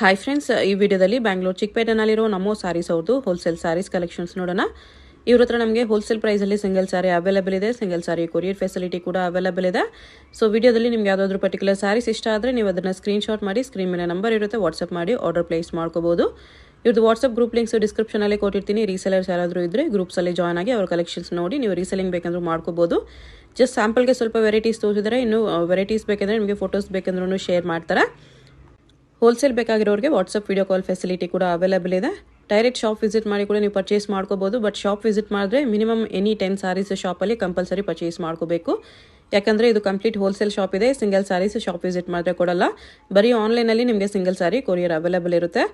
Hi friends, ಈ ವಿಡಿಯೋದಲ್ಲಿ ಬ್ಯಾಂಗ್ಳೂರ್ ಚಿಕ್ಕಪೇಟೆನಲ್ಲಿರೋ ನಮೋ ಸ್ಯಾರೀಸ್ ಅವ್ರದ್ದು ಹೋಲ್ಸೇಲ್ ಸ್ಯಾರೀಸ್ ಕಲೆಕ್ಷನ್ಸ್ ನೋಡೋಣ. ಇವ್ರ ಹತ್ರ ನಮಗೆ ಹೋಲ್ಸೇಲ್ ಪ್ರೈಸಲ್ಲಿ ಸಿಂಗಲ್ ಸ್ಯಾರಿ ಅವೈಲೇಬಲ್ ಇದೆ. ಸಿಂಗಲ್ ಸ್ಯಾರಿ ಕೊರಿಯರ್ ಫೆಸಿಲಿಟಿ ಕೂಡ ಅವೈಲೇಬಲ್ ಇದೆ. ಸೊ ವಿಡಿಯೋದಲ್ಲಿ ನಿಮ್ಗೆ ಯಾವುದಾದ್ರೂ ಪರ್ಟಿಕ್ಯುಲರ್ ಸ್ಯಾರೀಸ್ ಇಷ್ಟ ಆದರೆ ನೀವು ಅದನ್ನು ಸ್ಕ್ರೀನ್ಶಾಟ್ ಮಾಡಿ ಸ್ಕ್ರೀನ್ ಮೇಲೆ ನಂಬರ್ ಇರುತ್ತೆ, ವಾಟ್ಸಪ್ ಮಾಡಿ ಆರ್ಡರ್ ಪ್ಲೇಸ್ ಮಾಡ್ಕೋಬಹುದು. ಇವ್ರದ್ದು ವಾಟ್ಸಪ್ ಗ್ರೂಪ್ ಲಿಂಕ್ಸ್ ಡಿಸ್ಕ್ರಿಪ್ಷನಲ್ಲಿ ಕೊಟ್ಟಿರ್ತೀನಿ. ರೀಸೆಲರ್ಸ್ ಯಾರಾದರೂ ಇದ್ದರೆ ಗ್ರೂಪ್ಸಲ್ಲಿ ಜಾಯ್ನ್ ಆಗಿ ಅವ್ರ ಕಲೆಕ್ಷನ್ಸ್ ನೋಡಿ ನೀವು ರೀಸೆಲಿಂಗ್ ಬೇಕಂದ್ರೂ ಮಾಡ್ಕೋಬಹುದು. ಜಸ್ಟ್ ಸ್ಯಾಂಪಲ್ಗೆ ಸ್ವಲ್ಪ ವೆರೈಟೀಸ್ ತೋರಿಸಿದರೆ, ಇನ್ನು ವೆರೈಟೀಸ್ ಬೇಕಂದ್ರೆ ನಿಮಗೆ ಫೋಟೋಸ್ ಬೇಕಂದ್ರೂ ಶೇರ್ ಮಾಡ್ತಾರೆ. ಹೋಲ್ಸೇಲ್ ಬೇಕಾಗಿರೋರಿಗೆ ವಾಟ್ಸಪ್ ವಿಡಿಯೋ ಕಾಲ್ ಫೆಸಿಲಿಟಿ ಕೂಡ ಅವೈಲೇಬಲ್ ಇದೆ. ಡೈರೆಕ್ಟ್ ಶಾಪ್ ವಿಸಿಟ್ ಮಾಡಿ ಕೂಡ ನೀವು ಪರ್ಚೇಸ್ ಮಾಡ್ಕೋಬಹುದು. ಬಟ್ ಶಾಪ್ ವಿಸಿಟ್ ಮಾಡಿದ್ರೆ ಮಿನಿಮಮ್ ಎನಿ 10 ಸ್ಯಾರೀಸ್ ಶಾಪಲ್ಲಿ ಕಂಪಲ್ಸರಿ ಪರ್ಚೇಸ್ ಮಾಡ್ಕೋಬೇಕು. ಯಾಕಂದರೆ ಇದು ಕಂಪ್ಲೀಟ್ ಹೋಲ್ಸೇಲ್ ಶಾಪ್ ಇದೆ. ಸಿಂಗಲ್ ಸ್ಯಾರೀಸ್ ಶಾಪ್ ವಿಸಿಟ್ ಮಾಡಿದ್ರೆ ಕೊಡಲ್ಲ. ಬರೀ ಆನ್ಲೈನಲ್ಲಿ ನಿಮಗೆ ಸಿಂಗಲ್ ಸ್ಯಾರಿ ಕೊರಿಯರ್ ಅವೈಲೇಬಲ್ ಇರುತ್ತೆ.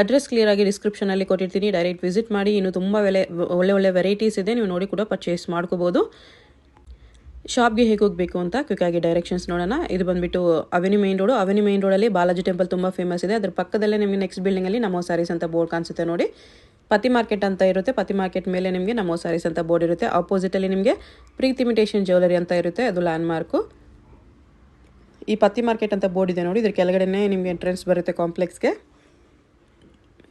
ಅಡ್ರೆಸ್ ಕ್ಲಿಯರ್ ಆಗಿ ಡಿಸ್ಕ್ರಿಪ್ಷನಲ್ಲಿ ಕೊಟ್ಟಿರ್ತೀನಿ. ಡೈರೆಕ್ಟ್ ವಿಸಿಟ್ ಮಾಡಿ. ಇನ್ನು ತುಂಬ ಒಳ್ಳೆ ವೆರೈಟೀಸ್ ಇದೆ, ನೀವು ನೋಡಿ ಕೂಡ ಪರ್ಚೇಸ್ ಮಾಡ್ಕೋಬಹುದು. ಶಾಪ್ಗೆ ಹೇಗೆ ಹೋಗಬೇಕು ಅಂತ ಕ್ವಿಕ್ಕಾಗಿ ಡೈರೆಕ್ಷನ್ಸ್ ನೋಡೋಣ. ಇದು ಬಂದುಬಿಟ್ಟು avenue main road. Avenue main ರೋಡಲ್ಲಿ ಬಾಲಾಜಿ ಟೆಂಪಲ್ ತುಂಬ ಫೇಮಸ್ ಇದೆ. ಅದ್ರ ಪಕ್ಕದಲ್ಲೇ ನಿಮಗೆ ನೆಕ್ಸ್ಟ್ ಬಿಲ್ಡಿಂಗಲ್ಲಿ ನಮೋ ಸ್ಯಾರೀಸ್ ಅಂತ ಬೋರ್ಡ್ ಕಾಣಿಸುತ್ತೆ ನೋಡಿ. ಪತಿ ಮಾರ್ಕೆಟ್ ಅಂತ ಇರುತ್ತೆ. ಪತಿ ಮಾರ್ಕೆಟ್ ಮೇಲೆ ನಿಮಗೆ ನಮೋ ಸ್ಯಾರೀಸ್ ಅಂತ ಬೋರ್ಡ್ ಇರುತ್ತೆ. ಆಪೋಸಿಟಲ್ಲಿ ನಿಮಗೆ ಪ್ರೀತಿ ಇಮಿಟೇಷನ್ ಜ್ಯುವೆಲರಿ ಅಂತ ಇರುತ್ತೆ, ಅದು ಲ್ಯಾಂಡ್ ಮಾರ್ಕು. ಈ ಪತಿ ಮಾರ್ಕೆಟ್ ಅಂತ ಬೋರ್ಡ್ ಇದೆ ನೋಡಿ, ಇದ್ರ ಕೆಳಗಡೆನೇ ನಿಮಗೆ ಎಂಟ್ರೆನ್ಸ್ ಬರುತ್ತೆ ಕಾಂಪ್ಲೆಕ್ಸ್ಗೆ.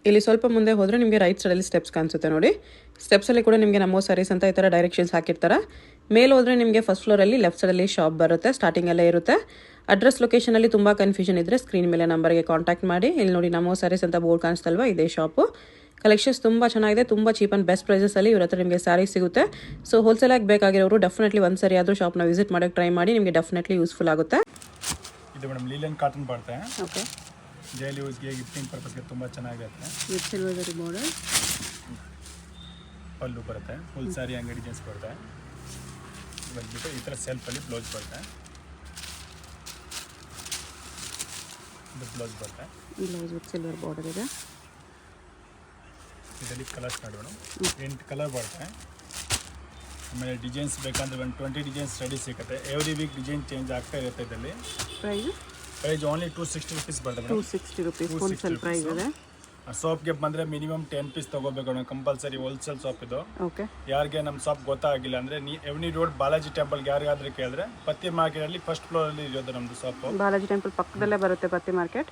ಇಲ್ಲಿ ಸ್ವಲ್ಪ ಮುಂದೆ ಹೋದರೆ ನಿಮಗೆ ರೈಟ್ ಸೈಡಲ್ಲಿ ಸ್ಟೆಪ್ಸ್ ಕಾಣಿಸುತ್ತೆ ನೋಡಿ. ಸ್ಟೆಪ್ಸಲ್ಲಿ ಕೂಡ ನಿಮಗೆ ನಮೋ ಸ್ಯಾರೀಸ್ ಅಂತ ಈ ಥರ ಡೈರೆಕ್ಷನ್ಸ್ ಹಾಕಿರ್ತಾರೆ. ಮೇಲೆ ಹೋದರೆ ನಿಮಗೆ ಫಸ್ಟ್ ಫ್ಲೋರಲ್ಲಿ ಲೆಫ್ಟ್ ಸೈಡಲ್ಲಿ ಶಾಪ್ ಬರುತ್ತೆ, ಸ್ಟಾರ್ಟಿಂಗಲ್ಲೇ ಇರುತ್ತೆ. ಅಡ್ರೆಸ್ ಲೊಕೇಶನಲ್ಲಿ ತುಂಬ ಕನ್ಫ್ಯೂಷನ್ ಇದ್ದರೆ ಸ್ಕ್ರೀನ್ ಮೇಲೆ ನಂಬರ್ಗೆ ಕಾಂಟ್ಯಾಕ್ಟ್ ಮಾಡಿ. ಇಲ್ಲಿ ನೋಡಿ ನಮೋ ಸ್ಯಾರೀಸ್ ಅಂತ ಬೋರ್ಡ್ ಕಾಣಿಸ್ತಲ್ವಾ, ಇದೇ ಶಾಪು. ಕಲೆಕ್ಷನ್ಸ್ ತುಂಬ ಚೆನ್ನಾಗಿದೆ, ತುಂಬ ಚೀಪ್ ಆ್ಯಂಡ್ ಬೆಸ್ಟ್ ಪ್ರೈಸಸಲ್ಲಿ ಇವ್ರ ಹತ್ರ ನಿಮಗೆ ಸ್ಯಾರೀಸ್ ಸಿಗುತ್ತೆ. ಸೊ ಹೋಲ್ಸೇಲಾಗಿ ಬೇಕಾಗಿರೋರು ಡೆಫಿನೆಟ್ಲಿ ಒಂದು ಸರಿ ಆದರೂ ಶಾಪ್ನ ವಿಸಿಟ್ ಮಾಡೋಕ್ಕೆ ಟ್ರೈ ಮಾಡಿ, ನಿಮಗೆ ಡೆಫಿನೆಟ್ಲಿ ಯೂಸ್ಫುಲ್ ಆಗುತ್ತೆ. ಇದು ಮೇಡಮ್ ಲೀಲನ್ ಕಾಟನ್ ಬರುತ್ತೆ. ಓಕೆ, ಡೈಲಿ ಯೂಸ್ಗೆ ಗಿಫ್ಟಿಂಗ್ ಪರ್ಪಸ್ಗೆ ತುಂಬ ಚೆನ್ನಾಗಿರುತ್ತೆ. ವಿತ್ ಸಿಲ್ವರ್ ಬಾರ್ಡರ್, ಪಲ್ಲು ಬರುತ್ತೆ, ಫುಲ್ ಸ್ಯಾರಿ ಅಂಗಡಿ ಜೀನ್ಸ್ ಬರುತ್ತೆ. ಬಂದ್ಬಿಟ್ಟು ಈ ಥರ ಸೆಲ್ಫಲ್ಲಿ ಬ್ಲೌಸ್ ಬರುತ್ತೆ. ಇದು ಬ್ಲೌಸ್ ಬರುತ್ತೆ. ಬ್ಲೌಸ್ ವಿತ್ ಸಿಲ್ವರ್ ಬಾರ್ಡರ್ ಇದೆ. ಇದರಲ್ಲಿ ಕಲರ್ಸ್ ನೋಡೋಣ, 8 ಕಲರ್ ಬರುತ್ತೆ. ಆಮೇಲೆ ಡಿಸೈನ್ಸ್ ಬೇಕಂದ್ರೆ 20 ಡಿಸೈನ್ಸ್ ರೆಡಿ ಸಿಗುತ್ತೆ. ಎವ್ರಿ ವೀಕ್ ಡಿಸೈನ್ ಚೇಂಜ್ ಆಗ್ತಾ ಇರುತ್ತೆ. ಇದರಲ್ಲಿ ಪ್ರೈಸ್ ಓನ್ಲಿ 260 ರುಪೀಸ್ ಬರುತ್ತೆ. 260 ರುಪೀಸ್ ಹೋಲ್ಸೇಲ್ ಪ್ರೈಸ್ ಇದೆ. ಶಾಪ್ಗೆ ಬಂದರೆ ಮಿನಿಮಮ್ 10 ಪೀಸ್ ತೊಗೋಬೇಕು ನಾವು, ಕಂಪಲ್ಸರಿ ಹೋಲ್ಸೇಲ್ ಶಾಪ್ ಇದು. ಓಕೆ, ಯಾರಿಗೆ ನಮ್ಮ ಶಾಪ್ ಗೊತ್ತಾಗಿಲ್ಲ ಅಂದರೆ ಎವ್ನಿ ರೋಡ್ ಬಾಲಾಜಿ ಟೆಂಪಲ್ಗೆ ಯಾರಿಗಾದ್ರೂ ಕೇಳಿದ್ರೆ ಪತ್ತಿ ಮಾರ್ಕೆಟಲ್ಲಿ ಫಸ್ಟ್ ಫ್ಲೋರಲ್ಲಿ ಇರೋದು ನಮ್ಮದು ಶಾಪು. ಬಾಲಾಜಿ ಟೆಂಪಲ್ ಪಕ್ಕದಲ್ಲೇ ಬರುತ್ತೆ ಪತ್ತಿ ಮಾರ್ಕೆಟ್.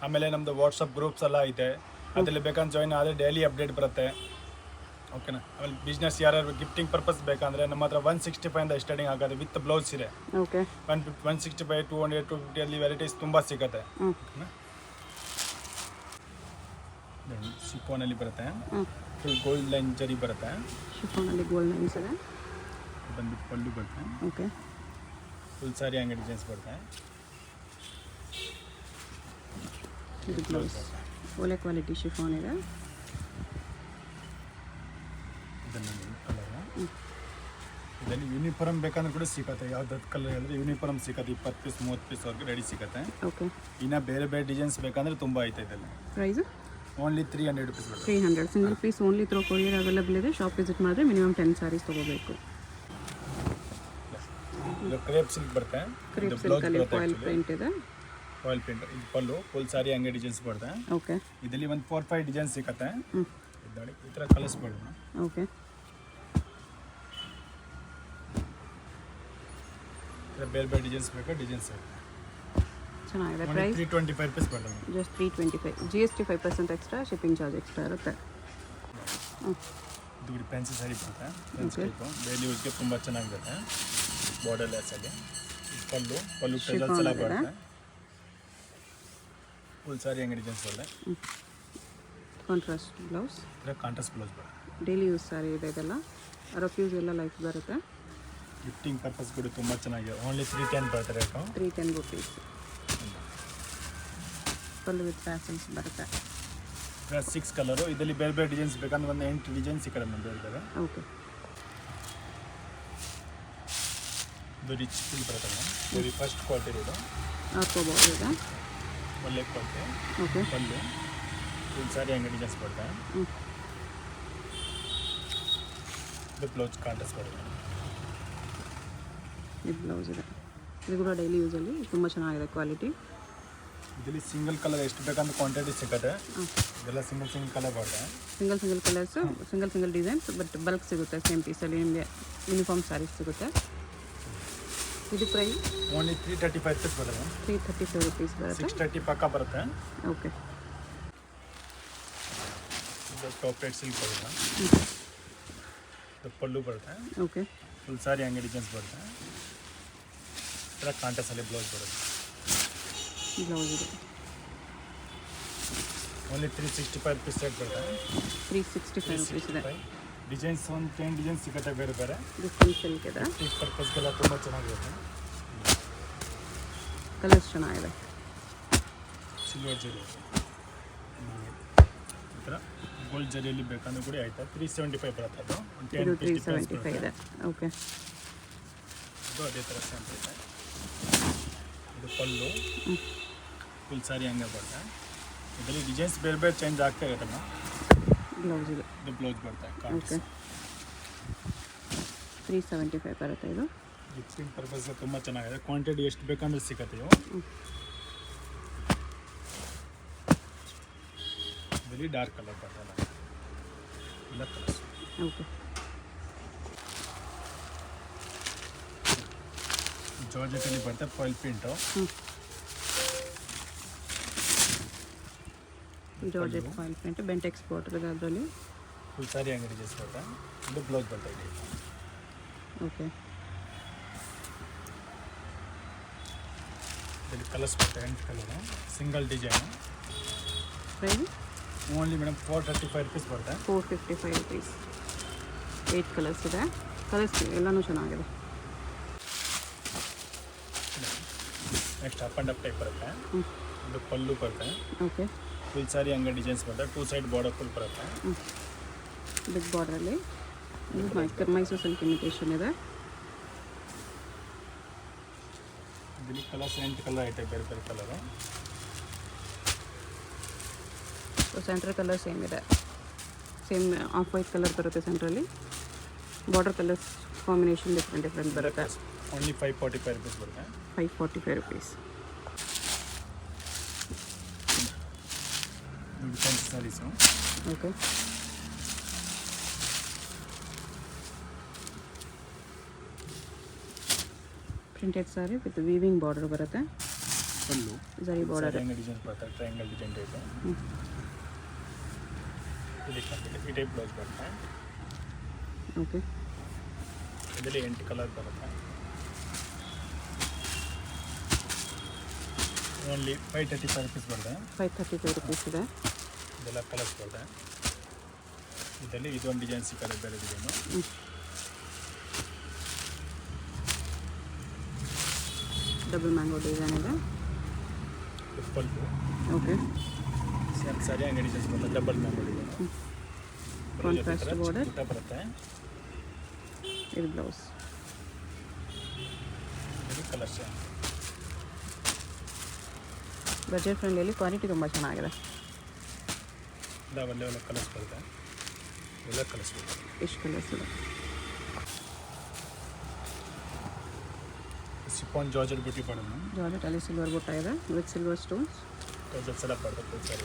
ಆಮೇಲೆ ನಮ್ಮದು ವಾಟ್ಸಪ್ ಗ್ರೂಪ್ಸ್ ಎಲ್ಲ ಇದೆ, ಅದರಲ್ಲಿ ಬೇಕಂದ್ರೆ ಜಾಯಿನ್ ಆದರೆ ಡೈಲಿ ಅಪ್ಡೇಟ್ ಬರುತ್ತೆ. ಓಕೆನಾ. ಆಮೇಲೆ ಬಿಸ್ನೆಸ್ ಯಾರು ಗಿಫ್ಟಿಂಗ್ ಪರ್ಪಸ್ ಬೇಕಂದರೆ ನಮ್ಮ ಹತ್ರ 165 ಸ್ಟಾರ್ಟಿಂಗ್ ಆಗೋದು ವಿತ್ ಬ್ಲೌಸ್ ಇದೆ. ಓಕೆ, 165, 200, 250 ಅಲ್ಲಿ ವೆರೈಟೀಸ್ ತುಂಬ ಸಿಗುತ್ತೆ. ಶಿಫಾನಲ್ಲಿ ಬರುತ್ತೆ, ಫುಲ್ ಗೋಲ್ಡ್ ಲೈನ್ ಜರಿ ಬರುತ್ತೆ. ಶಿಫಾನಲ್ಲಿ ಗೋಲ್ಡ್ ಲೈನ್ಸ್ ಇದೆ. ಬಂದ್ಬಿಟ್ಟು ಪಲ್ಲು ಬರುತ್ತೆ. ಓಕೆ, ಫುಲ್ ಸಾರಿ ಅಂಗಡಿ ಜೀನ್ಸ್ ಬರುತ್ತೆ. ಇದು ಬ್ಲೌಸ್ ಒಳ್ಳೆ ಕ್ವಾಲಿಟಿ ಶಿಫಾನ್ ಇದೆ. ಇದನ್ನು ಕಲರ್ ಇದರಲ್ಲಿ ಯೂನಿಫಾರ್ಮ್ ಬೇಕಂದ್ರೆ ಕೂಡ ಸಿಗುತ್ತೆ. ಯಾವ್ದಾದ್ರು ಕಲರ್ ಹೇಳಿದ್ರೆ ಯೂನಿಫಾರ್ಮ್ ಸಿಗುತ್ತೆ. 20 ಪೀಸ್ 30 ಪೀಸ್ ಅವ್ರಿಗೆ ರೆಡಿ ಸಿಗುತ್ತೆ. ಓಕೆ, ಇನ್ನು ಬೇರೆ ಬೇರೆ ಡಿಸೈನ್ಸ್ ಬೇಕಂದ್ರೆ ತುಂಬ ಐತೆ. ಇದರಲ್ಲಿ ಪ್ರೈಸು ಓನ್ಲಿ 300 ರುಪೀಸ್ ಬರುತ್ತೆ. 300 single piece only through courier available ಇದೆ. ಶಾಪ್ ವಿಸಿಟ್ ಮಾಡಿದ್ರೆ ಮಿನಿಮಮ್ 10 ಸ್ಯಾರೀಸ್ ತೊಗೋಬೇಕು. ಇದು ಕ್ರೇಪ್ ಸಿಲ್ಕ್ ಬರುತ್ತೆ. ಕ್ರೇಪ್ ಸಿಲ್ಕಲ್ಲಿ ಫಾಯಿಲ್ ಪ್ರಿಂಟ್ ಇದೆ. Foil print. ಇದು ಪಲ್ಲು ಫುಲ್ ಸಾರಿ ಅಂಗಡಿ ಡಿಸೈನ್ಸ್ ಬರುತ್ತೆ. ಓಕೆ, ಇದರಲ್ಲಿ ಒಂದು 4-5 ಡಿಸೈನ್ಸ್ ಸಿಗುತ್ತೆ. ನೋಡಿ ಈ ಥರ ಕಲಿಸ್ಬೋದು. ಓಕೆ, ಬೇರೆ ಬೇರೆ ಡಿಸೈನ್ಸ್ ಬೇಕಾ ಡಿಸೈನ್ಸ್ ಚೆನ್ನಾಗಿದೆ. ಪ್ರೈಸ್ 325 ರುಪೀಸ್ ಬರುತ್ತೆ. Just 325. GST 5% extra, shipping charge extra ಇರುತ್ತೆ. ಇದು ಫ್ಯಾನ್ಸಿ ಸ್ಯಾರಿ ಬರುತ್ತೆ. ಡೈಲಿ ಯೂಸ್ಗೆ ತುಂಬ ಚೆನ್ನಾಗಿರುತ್ತೆ. ಬಾರ್ಡರ್ ಲೆಸ್ ಆಗಿ ಪಲ್ಲು ಟೆಸಲ್ಸ್ ಎಲ್ಲ ಬರುತ್ತೆ. ಫುಲ್ ಸಾರಿ ಅಂಗಡಿ ಡಿಸೈನ್ಸ್ ಬರುತ್ತೆ. ಕಾಂಟ್ರಾಸ್ಟ್ ಬ್ಲೌಸ್, ಕಾಂಟ್ರಾಸ್ಟ್ ಬ್ಲೌಸ್ ಬರುತ್ತೆ. ಡೈಲಿ ಯೂಸ್ ಸಾರಿ ಇದೆ. ಇದೆಲ್ಲ ರಫ್ಯೂಸ್ ಎಲ್ಲ ಲೈಫ್ ಬರುತ್ತೆ. ಗಿಫ್ಟಿಂಗ್ ಪರ್ಪಸ್ ಕೂಡ ತುಂಬ ಚೆನ್ನಾಗಿದೆ. ಓನ್ಲಿ 310 ಬರುತ್ತೆ rate. 310 rupees. Full with fashions ಬರುತ್ತೆ. 6 ಕಲರು. ಇದರಲ್ಲಿ ಬೇರೆ ಬೇರೆ ಡಿಸೈನ್ಸ್ ಬೇಕಂದ್ರೆ ಒಂದು 8 ಡಿಸೈನ್ಸ್ ಸಿಕ್ಕಡೆ ಬೇರೆ ಬೇರೆ. ಓಕೆ, ಇದು ರಿಚ್ ಫೀಲ್ ಬರುತ್ತೆ ಮೇಡಮ್. ಇದು ಫಸ್ಟ್ ಕ್ವಾಲಿಟಿ ಇದು. ಆರ್ಕೋ ಬಾರ್ಡರ್ ಇದೆ. ಒಳ್ಳೆ ಕ್ವಾಲಿಟಿ. ಓಕೆ, ಪಲ್ಲು ಫುಲ್ ಸಾರಿ ಅಂಗಡಿ ಡಿಸೈನ್ಸ್ ಬರುತ್ತೆ. ಇದು ಬ್ಲೌಸ್ ಕಾಂಟ್ರಾಸ್ಟ್ ಬರುತ್ತೆ. ಇದು ಬ್ಲೌಸ್ ಇದೆ. ಇದು ಕೂಡ ಡೈಲಿ ಯೂಸಲ್ಲಿ ತುಂಬ ಚೆನ್ನಾಗಿದೆ ಕ್ವಾಲಿಟಿ. ಇದರಲ್ಲಿ ಸಿಂಗಲ್ ಕಲರ್ ಎಷ್ಟು ಬೇಕಂದ್ರೆ ಕ್ವಾಂಟಿಟಿ ಸಿಗುತ್ತೆ. ಇದೆಲ್ಲ ಸಿಂಗಲ್ ಕಲರ್ ಬರುತ್ತೆ. Single colours, single designs, but bulk ಸಿಗುತ್ತೆ. ಸೇಮ್ ಪೀಸಲ್ಲಿ ನಿಮಗೆ ಯೂನಿಫಾರ್ಮ್ ಸ್ಯಾರೀಸ್ ಸಿಗುತ್ತೆ. ಇದು ಪ್ರೈಸ್ ಓನ್ಲಿ 335 ರುಪೀಸ್ ಬರುತ್ತೆ. 335 ರುಪೀಸ್ ಬರುತ್ತೆ. 630 ಪಕ್ಕ ಬರುತ್ತೆ. ಓಕೆ, ಇದು ಟಾಪ್ ರೇಟ್ ಸಿಲ್ಕ್ ಬರುತ್ತೆ, ಇದು ಪಲ್ಲು ಬರುತ್ತೆ, ಓಕೆ ಫುಲ್ ಸಾರಿ ಹಂಗೆ ಡಿಸೈನ್ಸ್ ಬರುತ್ತೆ, ಈ ಥರ ಕಾಂಟ್ರಾಸ್ಟಲ್ಲಿ ಬ್ಲೌಸ್ ಬರುತ್ತೆ. ಬ್ಲೌಸ್ ಇದೆ ಓನ್ಲಿ 365 ರುಪೀಸ್ ರೇಟ್ ಬರುತ್ತೆ. 365 ರುಪೀಸ್ ಇದೆ. ಡಿಸೈನ್ಸ್ ಒಂದು 10 ಡಿಸೈನ್ಸ್ ಸಿಗುತ್ತೆ ಬೇರೆ ಬೇರೆ. ಡಿಫ್ರೆಂಟ್ ಸಿಲ್ಕ್ ಇದೆ, ಈ ಪರ್ಪಸ್ಗೆಲ್ಲ ತುಂಬ ಚೆನ್ನಾಗಿರುತ್ತೆ. ಕಲರ್ಸ್ ಚೆನ್ನಾಗಿದೆ. ಸಿಲ್ವರ್ ಜರಿ ಈ ಥರ ಗೋಲ್ಡ್ ಜರಿಯಲ್ಲಿ ಬೇಕಂದ್ರೆ ಕೂಡ ಆಯ್ತಾ 375 ಬರುತ್ತೆ. ಅದು ಒಂದು 10 ಇದು ಪೀಸ್ 375 ಇದೆ. ಓಕೆ ಇದು ಅದೇ ಥರ ಸ್ಯಾಂಪಲ್ ಇದೆ. ಇದು ಪಲ್ಲು ಫುಲ್ ಸಾರಿ ಹಂಗೆ ಬರುತ್ತೆ. ಇದರಲ್ಲಿ ಡಿಸೈನ್ಸ್ ಬೇರೆ ಬೇರೆ ಚೇಂಜ್ ಆಗ್ತಾ ಇರುತ್ತಲ್ಲ. ಬ್ಲೌಸ್ ಇದೆ, ಇದು ಬ್ಲೌಸ್ ಬರುತ್ತೆ. ಓಕೆ 375 ಬರುತ್ತೆ. ಇದು ಗಿಫ್ಟಿಂಗ್ ಪರ್ಪಸ್ಗೆ ತುಂಬ ಚೆನ್ನಾಗಿದೆ. ಕ್ವಾಂಟಿಟಿ ಎಷ್ಟು ಬೇಕಂದ್ರೆ ಸಿಗುತ್ತೆ. ಇವು ಇದರಲ್ಲಿ ಡಾರ್ಕ್ ಕಲರ್ ಬರ್ತಲ್ಲ, ಇಲ್ಲ ಕಲರ್ಸ್. ಓಕೆ ಜಾರ್ಜೆಟಲ್ಲಿ ಬರುತ್ತೆ foil print. Georgette foil print Bentex border ಇದೆ ಅದರಲ್ಲಿ. ಫುಲ್ ಸಾರಿ ಹಂಗೆ ಡಿಸೈನ್ಸ್ ಬರುತ್ತೆ. ಇದು ಬ್ಲೌಸ್ ಬರ್ತಾ ಇದೆ. ಓಕೆ ಇದರಲ್ಲಿ ಕಲರ್ಸ್ ಬರುತ್ತೆ. 8 colour single design. Price only madam 435 rupees ಬರುತ್ತೆ. 455 ರುಪೀಸ್. 8 ಕಲರ್ಸ್ ಇದೆ. ಕಲರ್ಸ್ ಎಲ್ಲನೂ ಚೆನ್ನಾಗಿದೆ. Next up and up type ಬರುತ್ತೆ. ಇದು ಪಲ್ಲು ಬರುತ್ತೆ. ಓಕೆ ಫುಲ್ ಸಾರಿ ಹಂಗೆ ಡಿಸೈನ್ಸ್ ಬರುತ್ತೆ. 2 ಸೈಡ್ ಬಾರ್ಡರ್ ಫುಲ್ ಬರುತ್ತೆ. ಬಿಗ್ ಬಾರ್ಡ್ರಲ್ಲಿ ಮೈಸೂರು ಸಿಲ್ಕ್ ಇಮಿಟೇಷನ್ ಇದೆ. ಇದರಲ್ಲಿ ಕಲರ್ಸ್ 8 ಕಲರ್ ಐತೆ, ಬೇರೆ ಬೇರೆ ಕಲರು. ಸೆಂಟ್ರ್ ಕಲರ್ ಸೇಮ್ ಇದೆ. ಸೇಮ್ ಆಫ್ ವೈಟ್ ಕಲರ್ ಬರುತ್ತೆ ಸೆಂಟ್ರಲ್ಲಿ. ಬಾರ್ಡರ್ ಕಲರ್ಸ್ ಕಾಂಬಿನೇಷನ್ ಡಿಫ್ರೆಂಟ್ ಬರುತ್ತೆ. ಓನ್ಲಿ 545 ರುಪೀಸ್ ಬರುತ್ತೆ. 545 rupees. Defence saris. Okay printed sari with weaving border ಬರುತ್ತೆ. ಫುಲ್ಲು ಜರಿ ಬಾರ್ಡರ್ ಹೆಂಗೆ ಡಿಸೈನ್ಸ್ ಬರುತ್ತೆ, ಟ್ರಯಾಂಗಲ್ ಡಿಸೈನ್ ಟೈಪು. ಈ ಟೈಪ್ ಬ್ಲೌಸ್ ಬರುತ್ತೆ. ಓಕೆ ಇದರಲ್ಲಿ 8 ಕಲರ್ ಬರುತ್ತೆ. ಓನ್ಲಿ 535 ರುಪೀಸ್ ಬರುತ್ತೆ. 535 ರುಪೀಸ್ ಇದೆ. ಇದೆಲ್ಲ ಕಲರ್ಸ್ ಬರುತ್ತೆ. ಇದರಲ್ಲಿ ಇದೊಂದು ಡಿಸೈನ್ ಸಿಕ್ಕದೆ, ಬೇರೆ ಡಿಸೈನು. ಡಬಲ್ ಮ್ಯಾಂಗೋ ಡಿಸೈನ್ ಇದೆ. ಪಲ್ಲು ಓಕೆ ಸೇಮ್ ಸಾರಿ ಹಂಗೆ ಡಿಸೈನ್ಸ್ ಬರುತ್ತೆ. Double mango design. Contrast border. ಊಟ ಬರುತ್ತೆ. ಇದು ಬ್ಲೌಸ್. ಇದು ಕಲರ್ಸ್. ಬಜೆಟ್ ಫ್ರೆಂಡ್ಲಿ ಕ್ವಾಲಿಟಿ ತುಂಬ ಚೆನ್ನಾಗಿದೆ. ಇಲ್ಲ ಒಳ್ಳೆ ಕಲರ್ಸ್ ಬರುತ್ತೆ. ಎಲ್ಲ ಕಲರ್ಸ್ ಬರುತ್ತೆ. ಎಷ್ಟು ಕಲರ್ಸ್ ಇದೆ? ಸಿಫಾನ್ ಜಾರ್ಜೆಟ್ ಬ್ಯೂಟಿ ಮಾಡೋಣ. ಜಾರ್ಜೆಟಲ್ಲಿ ಸಿಲ್ವರ್ ಬುಟ್ಟ ಇದೆ ವಿತ್ ಸಿಲ್ವರ್ ಸ್ಟೋನ್ಸ್. ಜಾರ್ಜೆಟ್ಸ್ ಎಲ್ಲ ಬರುತ್ತೆ.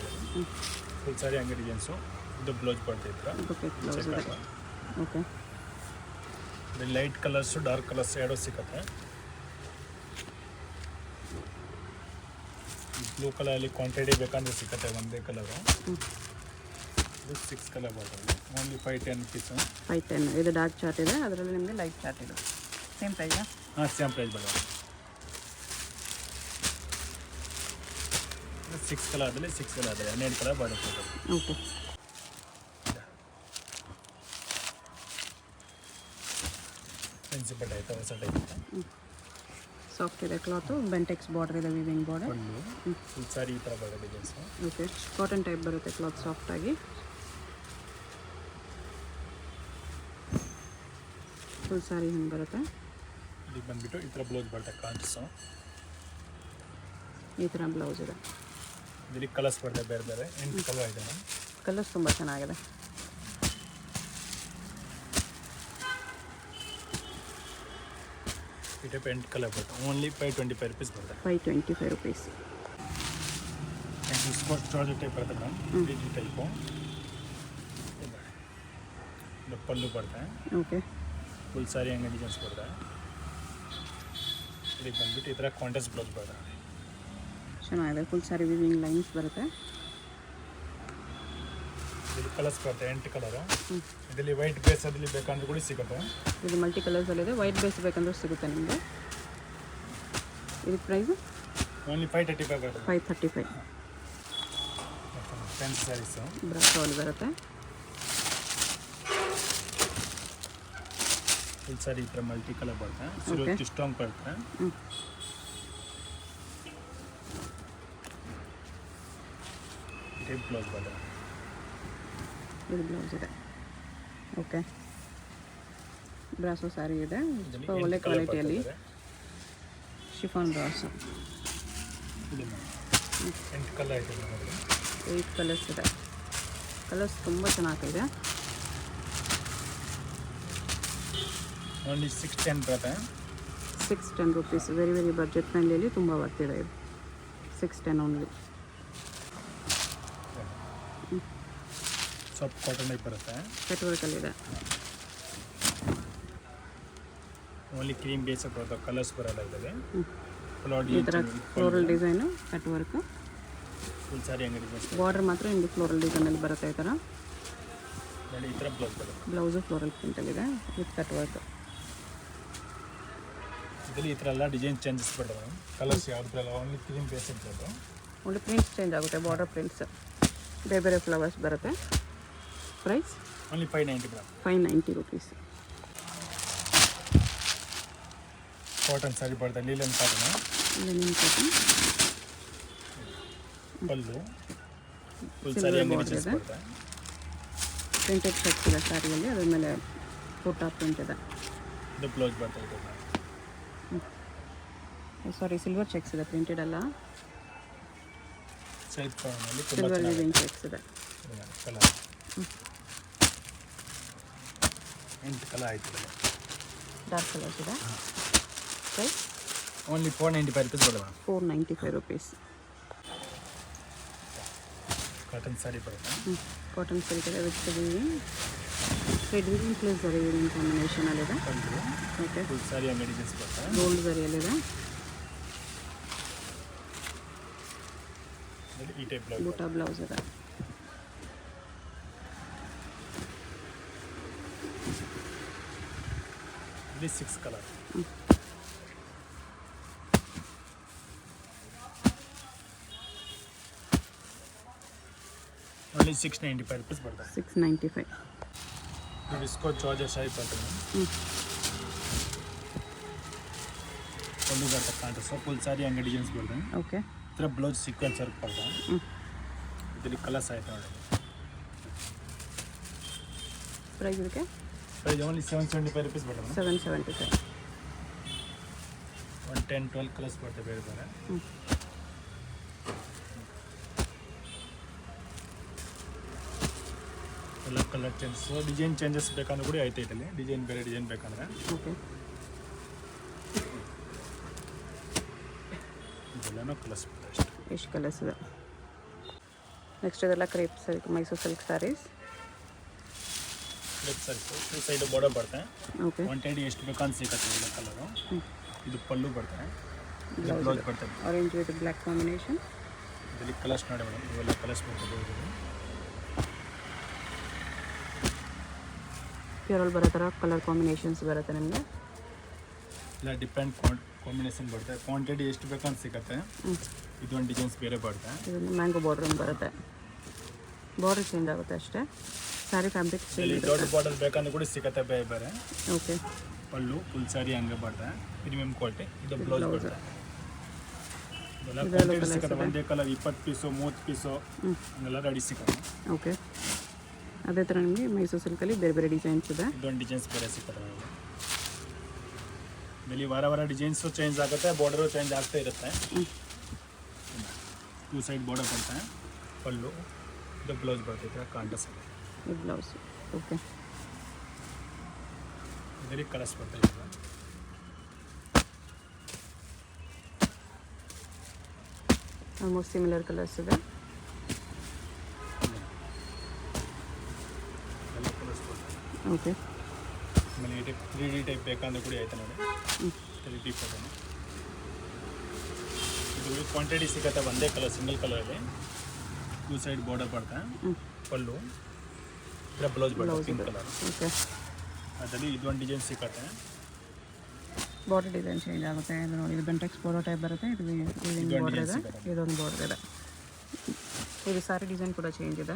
ಫುಲ್ ಸಾರಿ ಹಂಗೆ ಡಿಸೈನ್ಸು. ಇದು ಬ್ಲೌಸ್ ಬರ್ತೈತ್ರ. ಬ್ಲೌಸ್ ಇದೆ. ಓಕೆ ಇದು ಲೈಟ್ ಕಲರ್ಸು ಡಾರ್ಕ್ ಕಲರ್ಸ್ ಎರಡೂ ಸಿಗುತ್ತೆ. ಬ್ಲೂ ಕಲರಲ್ಲಿ ಕ್ವಾಂಟಿಟಿ ಬೇಕಂದ್ರೆ ಸಿಗುತ್ತೆ ಒಂದೇ ಕಲರು. ಇದು 6 ಕಲರ್ ಬರ್ತದೆ. Only 510 rupees. 510 ಇದು ಡಾರ್ಕ್ ಚಾರ್ಟ್ ಇದೆ, ಅದರಲ್ಲಿ ನಿಮಗೆ ಲೈಟ್ ಚಾರ್ಟ್ ಇದೆ. ಸೇಮ್ ಪ್ರೈಸಾ? ಹಾಂ ಸೇಮ್ ಪ್ರೈಸ್ ಬರುತ್ತೆ. 6 ಕಲರ್ ಅದರಲ್ಲಿ 6 ಕಲರ್ ಅದೇ 12 ಕಲರ್ ಬರುತ್ತೆ. ಓಕೆ ಪ್ರಿನ್ಸಿಪಲ್ ಆಯಿತಾ ಹೊಸ ಟೈಪ್ ಇದೆ. ಸಾಫ್ಟ್ ಇದೆ ಕ್ಲಾತು. ಬೆಂಟೆಕ್ಸ್ ಬಾರ್ಡರ್ ಇದೆ, ವೀವಿಂಗ್ ಬಾರ್ಡರ್. ಫುಲ್ ಸಾರಿ ಈ ಥರ ಬರುತ್ತೆ ಡಿಸೈನ್ಸು. ಓಕೆ ಕಾಟನ್ ಟೈಪ್ ಬರುತ್ತೆ ಕ್ಲಾತ್ ಸಾಫ್ಟಾಗಿ. ಫುಲ್ ಸಾರಿ ಹಿಂಗೆ ಬರುತ್ತೆ. ಇದಕ್ಕೆ ಬಂದುಬಿಟ್ಟು ಈ ಥರ ಬ್ಲೌಸ್ ಬರುತ್ತೆ. ಕಾಂಟ್ಸು ಈ ಥರ ಬ್ಲೌಸ್ ಇದೆ. ಇದರಲ್ಲಿ ಕಲರ್ಸ್ ಬರುತ್ತೆ ಬೇರೆ ಬೇರೆ 8 ಕಲರ್ ಇದೆ. ಕಲರ್ಸ್ ತುಂಬ ಚೆನ್ನಾಗಿದೆ. ಈ ಟೈಪ್ 8 ಕಲರ್ ಬರುತ್ತೆ. ಓನ್ಲಿ 525 ರುಪೀಸ್ ಬರುತ್ತೆ. 525 ರುಪೀಸ್. ಸ್ಪೋರ್ಟ್ಸ್ ಜಾರ್ಜೆಟ್ ಟೈಪ್ ಬರುತ್ತೆ ಮೇಡಮ್. ಈ ಟೈಪು. ಇದು ಪಲ್ಲು ಬರುತ್ತೆ. ಓಕೆ ಫುಲ್ ಸಾರಿ ಹಂಗೆ ಡಿಸೈನ್ಸ್ ಬರುತ್ತೆ. ಇದಕ್ಕೆ ಬಂದುಬಿಟ್ಟು ಈ ಥರ ಕಾಂಟ್ರಾಸ್ಟ್ ಬ್ಲೌಸ್ ಬರುತ್ತೆ. ಚೆನ್ನಾಗಿದೆ. ಫುಲ್ ಸಾರಿ ವಿವಿಂಗ್ ಲೈನ್ಸ್ ಬರುತ್ತೆ. ಇಲ್ಲಿ ಕಲರ್ಸ್ ಬರುತ್ತೆ 8 ಕಲರ್. ಇದರಲ್ಲಿ ವೈಟ್ ಬೇಸ್ ಅದಲ್ಲಿ ಬೇಕಂದ್ರೆ ಕೂಡ ಸಿಗುತ್ತೆ. ಇದು ಮಲ್ಟಿ ಕಲರ್ಸಲ್ಲಿದೆ. ವೈಟ್ ಬೇಸ್ ಬೇಕಂದ್ರೆ ಸಿಗುತ್ತೆ ನಿಮಗೆ. ಇದು ಪ್ರೈಸು ಓನ್ಲಿ 535 ಬರುತ್ತೆ. 535. ಫ್ಯಾನ್ಸಿ ಸ್ಯಾರೀಸು ಬ್ರಾಸೋಲ್ಲಿ ಬರುತ್ತೆ. ಫುಲ್ ಸ್ಯಾರಿ ಈ ಥರ ಮಲ್ಟಿ ಕಲರ್ ಬರುತ್ತೆ. ಸಿಲ್ವರ್ ಸ್ಟೋನ್ ಬರುತ್ತೆ. ಟೈಪ್ ಬ್ಲೌಸ್ ಬರುತ್ತೆ. ಇದು ಬ್ಲೌಸ್ ಇದೆ. ಓಕೆ, ಬ್ರಾಸೋ ಸ್ಯಾರಿ ಇದೆ. ಸ್ವಲ್ಪ ಒಳ್ಳೆ ಕ್ವಾಲಿಟಿಯಲ್ಲಿ ಶಿಫಾನ್ ಬ್ರಾಸೋ. 8 ಕಲರ್ ಐತೆ ನೋಡಿ. 8 ಕಲರ್ಸ್ ಇದೆ. ಕಲರ್ಸ್ ತುಂಬ ಚೆನ್ನಾಗಿದೆ. ಓನ್ಲಿ 610 ಬರುತ್ತೆ. 610 rupees. ವೆರಿ ಬಜೆಟ್ ಫ್ರೆಂಡ್ಲಿಯಲ್ಲಿ ತುಂಬ ಬರ್ತಿದೆ ಇದು. 610 ಓನ್ಲಿ. ಸಾಫ್ಟ್ ಕಾಟನ್ ಟೈಪ್ ಬರುತ್ತೆ. ಕಟ್ ವರ್ಕಲ್ಲಿದೆ. ಓನ್ಲಿ ಕ್ರೀಮ್ ಬೇಸ್ ಬರುತ್ತೆ. ಕಲರ್ಸ್ ಬರಲ್ಲ ಇದರಲ್ಲಿ. ಈ ಥರ floral design cut work. Full saree ಅಂಗಡಿ ಡಿಸೈನ್. ಬಾರ್ಡರ್ ಮಾತ್ರ ಹಿಂಗೆ ಫ್ಲೋರಲ್ ಡಿಸೈನಲ್ಲಿ ಬರುತ್ತೆ. ಈ ಥರ ನೋಡಿ, ಈ ಥರ ಬ್ಲೌಸ್ ಬರುತ್ತೆ. ಬ್ಲೌಸು ಫ್ಲೋರಲ್ ಪ್ರಿಂಟಲ್ಲಿದೆ ವಿತ್ ಕಟ್ ವರ್ಕ್. ಇದರಲ್ಲಿ ಈ ಥರ ಎಲ್ಲ ಡಿಸೈನ್ ಚೇಂಜಸ್ ಬರ್ತವೆ. ಕಲರ್ಸ್ ಯಾವುದ್ರಲ್ಲ ಓನ್ಲಿ ಕ್ರೀಮ್ ಬೇಸ್ ಇರ್ತದೆ. ಓನ್ಲಿ ಪ್ರಿಂಟ್ಸ್ ಚೇಂಜ್ ಆಗುತ್ತೆ. ಬಾರ್ಡರ್ ಪ್ರಿಂಟ್ಸ್ ಬೇರೆ ಫ್ಲವರ್ಸ್ ಬರುತ್ತೆ. Price only 590 madam. 590 rupees. Cotton saree ಬರುತ್ತೆ. Linen cotton. Linen cotton. Pallu full saree ಅಂಗಡಿ ಡಿಸೈನ್ಸ್ ಬರುತ್ತೆ. ಪ್ರಿಂಟೆಡ್ ಶರ್ಟ್ಸ್ ಇದೆ ಸ್ಯಾರಿಯಲ್ಲಿ. ಅದ್ರ ಮೇಲೆ ಫೋಟೋ ಪ್ರಿಂಟ್ ಇದೆ. ಇದು ಬ್ಲೌಸ್ ಬರ್ತದೆ. ಸಾರಿ, ಸಿಲ್ವರ್ ಚೆಕ್ಸ್ ಇದೆ. ಪ್ರಿಂಟೆಡ್ ಅಲ್ಲ, ಸೈಡ್ ಕಾರ್ನಲ್ಲಿ ತುಂಬ ಸಿಲ್ವರ್ ಚೆನ್ನಾಗಿದೆ. ಡಿಸೈನ್ ಚೆಕ್ಸ್ ಇದೆ. ಕಲರ್ 8 ಕಲರ್ ಆಯ್ತು. ಡಾರ್ಕ್ ಕಲರ್ಸ್ ಇದೆ. ಪ್ರೈಸ್ ಓನ್ಲಿ 495 rupees ಬರುತ್ತೆ. 495 rupees. ಕಾಟನ್ ಸ್ಯಾರಿ ಬರುತ್ತೆ. ಕಾಟನ್ ಸಿಲ್ಕ್ ಇದೆ ವಿತ್ ಥ್ರೆಡಿಂಗ್ ಪ್ಲಸ್ ಜರಿ ಕಾಂಬಿನೇಷನಲ್ಲಿದೆ. ಪಲ್ಲು ಓಕೆ, ಫುಲ್ ಸ್ಯಾರಿ ಅಂಗಡಿ ಡಿಸೈನ್ಸ್ ಬರುತ್ತೆ. ಗೋಲ್ಡ್ ಜರಿಯಲ್ಲಿದೆ. ಈ ಟೈಪ್ ಬ್ಲೌಸ್ ಬೂಟಾ ಬ್ಲೌಸ್ ಇದೆ. ಇಲ್ಲಿ 6 ಕಲರ್. ಓನ್ಲಿ 695 rupees ಬರ್ತದೆ. 695. ಇದು ವಿಸ್ಕೋ ಜಾರ್ಜೆಟ್ ಸ್ಯಾರಿ ಬರ್ತದೆ. ಒಂದು ಬರ್ತದೆ ಕಾಂಟ್ರಾಸ್ಟ್ ಫುಲ್ ಸ್ಯಾರಿ ಅಂಗಡಿ ಡಿಸೈನ್ಸ್ ಬರ್ತದೆ. ಓಕೆ, ಈ ಥರ ಬ್ಲೌಸ್ ಸೀಕ್ವೆನ್ಸ್ ವರ್ಕ್ ಬರ್ತದೆ. ಇದರಲ್ಲಿ ಕಲರ್ಸ್ ಆಯ್ತು ನೋಡಿ. ಪ್ರೈಸ್ ಇದಕ್ಕೆ ಪ್ರೈಸ್ ಓನ್ಲಿ 775 rupees ಬರ್ತದೆ. 775. 10-12 ಕಲರ್ಸ್ ಬರ್ತದೆ ಬೇರೆ ಬೇರೆ. ಎಲ್ಲ ಕಲರ್ ಚೇಂಜಸ್, ಡಿಸೈನ್ ಚೇಂಜಸ್ ಬೇಕಂದ್ರೆ ಕೂಡ ಐತೆ ಇದರಲ್ಲಿ. ಡಿಸೈನ್ ಬೇರೆ ಡಿಸೈನ್ ಬೇಕಂದ್ರೆ ಓಕೆ, ಇದೆಲ್ಲನೂ ಕಲರ್ಸ್ ಬರ್ತದೆ ಅಷ್ಟೇ. ಎಷ್ಟು ಕಲರ್ಸ್ ಇದೆ. ನೆಕ್ಸ್ಟ್ ಇದೆಲ್ಲ crepe silk, Mysuru silk saris. Left side two side border ಬರ್ತದೆ. ಓಕೆ, 110 ಎಷ್ಟು ಬೇಕಂತ ಸಿಗುತ್ತೆ ಎಲ್ಲ ಕಲರು. ಇದು ಪಲ್ಲು ಬರ್ತದೆ. ಇದು ಬ್ಲೌಸ್ ಬರ್ತದೆ. Orange with black combination. ಇದರಲ್ಲಿ ಕಲರ್ಸ್ ನೋಡಿ ಮೇಡಮ್, ಇವೆಲ್ಲ ಕಲರ್ಸ್ ಬರ್ತದೆ. ಪ್ಯೂರಲ್ಲಿ ಬರೋ ಥರ ಕಲರ್ ಕಾಂಬಿನೇಷನ್ಸ್ ಬರುತ್ತೆ ನಿಮಗೆ. ಇಲ್ಲ ಡಿಫ್ರೆಂಟ್ ಕಾಂಬಿನೇಷನ್ ಬರುತ್ತೆ. ಕ್ವಾಂಟಿಟಿ ಎಷ್ಟು ಬೇಕಂತ ಸಿಗುತ್ತೆ. ಇದೊಂದು ಡಿಸೈನ್ಸ್ ಬೇರೆ ಬರುತ್ತೆ. ಇದೊಂದು ಮ್ಯಾಂಗೋ ಬಾರ್ಡ್ರ್ ಬರುತ್ತೆ. ಬಾರ್ಡರ್ ಚೇಂಜ್ ಆಗುತ್ತೆ ಅಷ್ಟೇ. ಸ್ಯಾರಿ ಫ್ಯಾಬ್ರಿಕ್ ಇಲ್ಲಿ ದೊಡ್ಡ ಬಾರ್ಡರ್ ಬೇಕಂದ್ರೆ ಕೂಡ ಸಿಗುತ್ತೆ ಬೇರೆ ಬೇರೆ. ಓಕೆ, ಪಲ್ಲು ಫುಲ್ ಸ್ಯಾರಿ ಹಂಗೆ ಬರ್ತದೆ. Premium quality. ಇದು ಬ್ಲೌಸ್ ಬರ್ತದೆ. ಇದೆಲ್ಲ ಕ್ವಾಂಟಿಟಿ ಸಿಗುತ್ತೆ. ಒಂದೇ ಕಲರ್ 20 ಪೀಸು 30 ಪೀಸು ಹಂಗೆಲ್ಲ ರೆಡಿ ಸಿಗುತ್ತೆ. ಓಕೆ, ಅದೇ ಥರ ನಿಮಗೆ ಮೈಸೂರು ಸಿಲ್ಕಲ್ಲಿ ಬೇರೆ ಬೇರೆ ಡಿಸೈನ್ಸ್ ಇದೆ. ಇದೊಂದು ಡಿಸೈನ್ಸ್ ಬೇರೆ ಸಿಗುತ್ತೆ. ಇಲ್ಲಿ ವಾರ ವಾರ ಡಿಸೈನ್ಸು ಚೇಂಜ್ ಆಗುತ್ತೆ, ಬಾರ್ಡರು ಚೇಂಜ್ ಆಗ್ತಾ ಇರುತ್ತೆ. ಟೂ ಸೈಡ್ ಬಾರ್ಡರ್ ಬರುತ್ತೆ. ಪಲ್ಲು ಇದು ಬ್ಲೌಸ್ ಬರ್ತೈತೆ. ಕಾಂಟ್ರಾಸ್ಟ್ ಈ ಬ್ಲೌಸ್. ಓಕೆ, ಇದರಲ್ಲಿ ಕಲರ್ಸ್ ಬರ್ತದೆ. ಆಲ್ಮೋಸ್ಟ್ ಸಿಮಿಲರ್ ಕಲರ್ಸ್ ಇದೆ. ಎಲ್ಲ ಕಲರ್ಸ್ ಬರ್ತದೆ. ಓಕೆ, ಆಮೇಲೆ ಈ ಟೈಪ್ 3D ಟೈಪ್ ಬೇಕಂದ್ರೆ ಕೂಡ ಆಯ್ತು ನೋಡಿ. 3D ಫೋಟೋನು ಇದು ಕ್ವಾಂಟಿಟಿ ಸಿಗುತ್ತೆ. ಒಂದೇ ಕಲರ್ ಸಿಂಗಲ್ ಕಲರಲ್ಲಿ ಟೂ ಸೈಡ್ ಬಾರ್ಡರ್ ಬರ್ತದೆ. ಪಲ್ಲು ಇದರ ಬ್ಲೌಸ್ ಬರುತ್ತೆ ಪಿಂಕ್ ಕಲರ್. ಓಕೆ, ಅದರಲ್ಲಿ ಇದೊಂದು ಡಿಸೈನ್ ಸಿಗುತ್ತೆ. ಬಾರ್ಡರ್ ಡಿಸೈನ್ ಚೇಂಜ್ ಆಗುತ್ತೆ. ಇದು ನೋಡಿ, ಇದು ಬೆಂಟೆಕ್ಸ್ ಬಾರ್ಡರ್ ಟೈಪ್ ಬರುತ್ತೆ. ಇದು ಬಾರ್ಡರ್ ಇದೆ, ಇದೊಂದು ಬಾರ್ಡರ್ ಇದೆ. ಇದು ಸಾರಿ ಡಿಸೈನ್ ಕೂಡ ಚೇಂಜ್ ಇದೆ.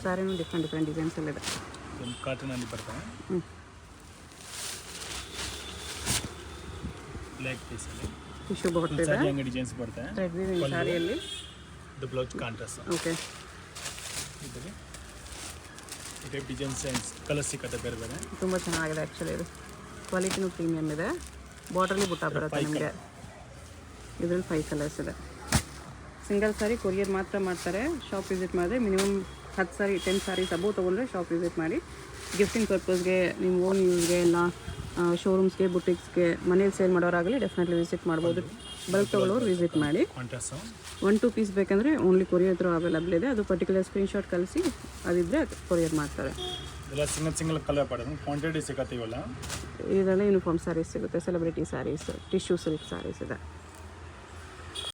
ಸಾರಿನೂ ಡಿಫ್ರೆಂಟ್ ಡಿಸೈನ್ಸ್ ಎಲ್ಲ ಇದೆ. ಒಂದು ಕಾಟನಲ್ಲಿ ಬರ್ತವೆ. ಬ್ಲ್ಯಾಕ್ ಪೀಸಲ್ಲಿ ಟಿಶ್ಯೂ ಬಾರ್ಡರ್ ಇದೆ. ಹಂಗೆ ಡಿಸೈನ್ಸ್ ಬರ್ತವೆ. ರೆಡ್ ವಿವಿಂಗ್ ಸಾರಿಯಲ್ಲಿ ಇದು ಬ್ಲೌಸ್ ಕಾಂಟ್ರಾಸ್ಟ್. ಓಕೆ, ಇದರಲ್ಲಿ ಈ ಟೈಪ್ ಡಿಸೈನ್ಸ್ ಕಲರ್ ಸಿಗುತ್ತೆ ಬೇರೆ ಬೇರೆ. ತುಂಬ ಚೆನ್ನಾಗಿದೆ ಆ್ಯಕ್ಚುಲಿ. ಇದು ಕ್ವಾಲಿಟಿನೂ ಪ್ರೀಮಿಯಮ್ ಇದೆ. ಬಾರ್ಡ್ರಲ್ಲಿ ಬುಟ್ಟ ಬರುತ್ತೆ ನಿಮಗೆ. ಇದರಲ್ಲಿ 5 ಕಲರ್ಸ್ ಇದೆ. ಸಿಂಗಲ್ ಸಾರಿ ಕೊರಿಯರ್ ಮಾತ್ರ ಮಾಡ್ತಾರೆ. ಶಾಪ್ ವಿಸಿಟ್ ಮಾಡಿದ್ರೆ ಮಿನಿಮಮ್ 10 ಸಾರಿ 10 ಸಾರೀಸ್ ಅಬೌವ್ ತೊಗೊಂಡ್ರೆ ಶಾಪ್ ವಿಸಿಟ್ ಮಾಡಿ. ಗಿಫ್ಟಿಂಗ್ ಪರ್ಪಸ್ಗೆ, ನಿಮ್ಮ ಓನ್ ಯೂಸ್ಗೆ, ಎಲ್ಲ ಶೋರೂಮ್ಸ್ಗೆ, ಬುಟಿಕ್ಸ್ಗೆ, ಮನೇಲಿ ಸೇಲ್ ಮಾಡೋರಾಗಲಿ ಡೆಫಿನೆಟ್ಲಿ ವಿಸಿಟ್ ಮಾಡ್ಬೋದು. ಬಲ್ಕ್ ತೊಗೊಳ್ಳೋರು ವಿಸಿಟ್ ಮಾಡಿ. 1-2 ಪೀಸ್ ಬೇಕಂದರೆ ಓನ್ಲಿ ಕೊರಿಯರ್ ಹತ್ರ ಅವೈಲಬಲ್ ಇದೆ. ಅದು ಪರ್ಟಿಕ್ಯುಲರ್ ಸ್ಕ್ರೀನ್ಶಾಟ್ ಕಳಿಸಿ, ಅದಿದ್ದರೆ ಕೊರಿಯರ್ ಮಾಡ್ತಾರೆ. ಎಲ್ಲ ಸಿಂಗಲ್ ಕಲರ್ ಪಡೋದು ಕ್ವಾಂಟಿಟಿ ಸಿಗುತ್ತೆ. ಇವೆಲ್ಲ ಇದೆಲ್ಲ ಯೂನಿಫಾರ್ಮ್ ಸ್ಯಾರೀಸ್ ಸಿಗುತ್ತೆ. Celebrity saris, tissue silk saris ಇದೆ.